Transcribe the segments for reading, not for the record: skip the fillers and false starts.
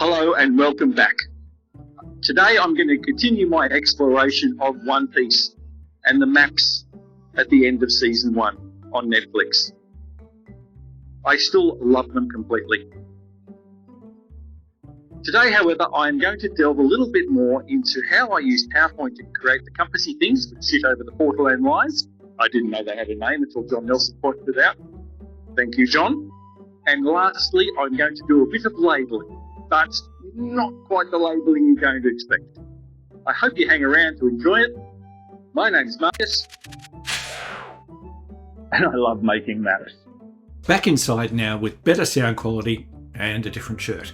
Hello and welcome back. Today I'm going to continue my exploration of One Piece and the maps at the end of Season 1 on Netflix. I still love them completely. Today, however, I am going to delve a little bit more into how I use PowerPoint to create the compassy things that sit over the Portolan lines. I didn't know they had a name until John Nelson pointed it out. Thank you, John. And lastly, I'm going to do a bit of labelling, but not quite the labelling you're going to expect. I hope you hang around to enjoy it. My name's Marcus, and I love making maps. Back inside now with better sound quality and a different shirt.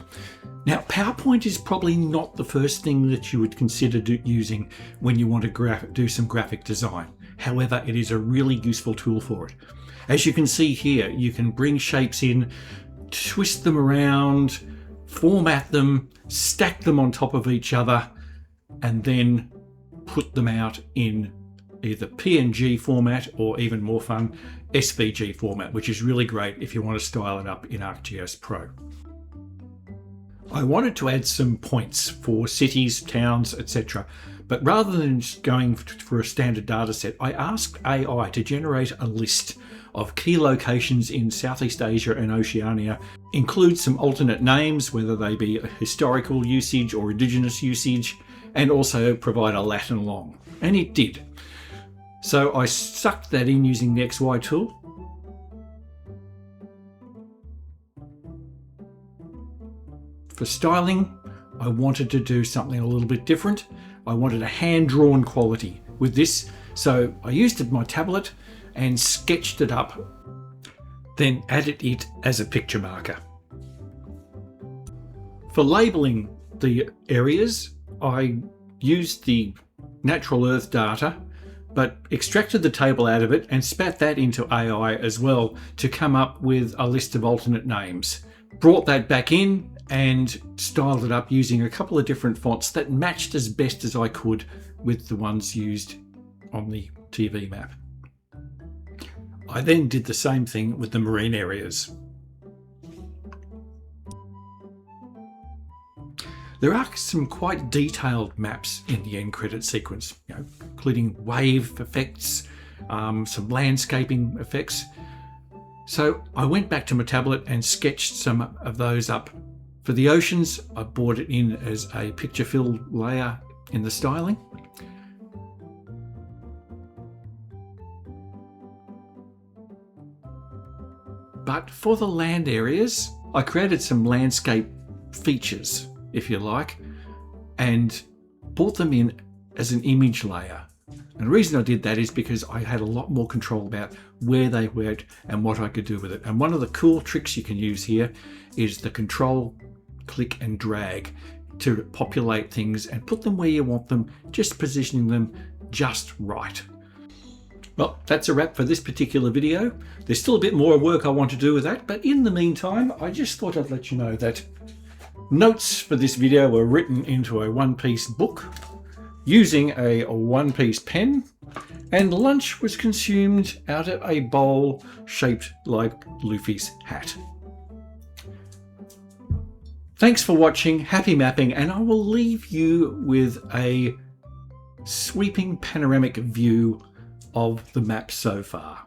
Now, PowerPoint is probably not the first thing that you would consider using when you want to do some graphic design. However, it is a really useful tool for it. As you can see here, you can bring shapes in, twist them around, format them, stack them on top of each other, and then put them out in either PNG format or, even more fun, SVG format, which is really great if you want to style it up in ArcGIS Pro. I wanted to add some points for cities, towns, etc. But rather than just going for a standard data set, I asked AI to generate a list of key locations in Southeast Asia and Oceania, include some alternate names, whether they be a historical usage or indigenous usage, and also provide a lat and long. And it did. So I sucked that in using the XY tool. For styling, I wanted to do something a little bit different. I wanted a hand-drawn quality with this, so I used my tablet and sketched it up, then added it as a picture marker. For labelling the areas, I used the natural earth data, but extracted the table out of it and spat that into AI as well to come up with a list of alternate names. Brought that back in and styled it up using a couple of different fonts that matched as best as I could with the ones used on the TV map. I then did the same thing with the marine areas. There are some quite detailed maps in the end credit sequence, including wave effects, some landscaping effects. So I went back to my tablet and sketched some of those up. For the oceans, I brought it in as a picture fill layer in the styling. But for the land areas, I created some landscape features, if you like, and brought them in as an image layer. And the reason I did that is because I had a lot more control about where they went and what I could do with it. And one of the cool tricks you can use here is the control, click and drag to populate things and put them where you want them, just positioning them just right. Well, that's a wrap for this particular video. There's still a bit more work I want to do with that, but in the meantime, I just thought I'd let you know that notes for this video were written into a One Piece book using a One Piece pen, and lunch was consumed out of a bowl shaped like Luffy's hat. Thanks for watching, happy mapping, and I will leave you with a sweeping panoramic view of the map so far.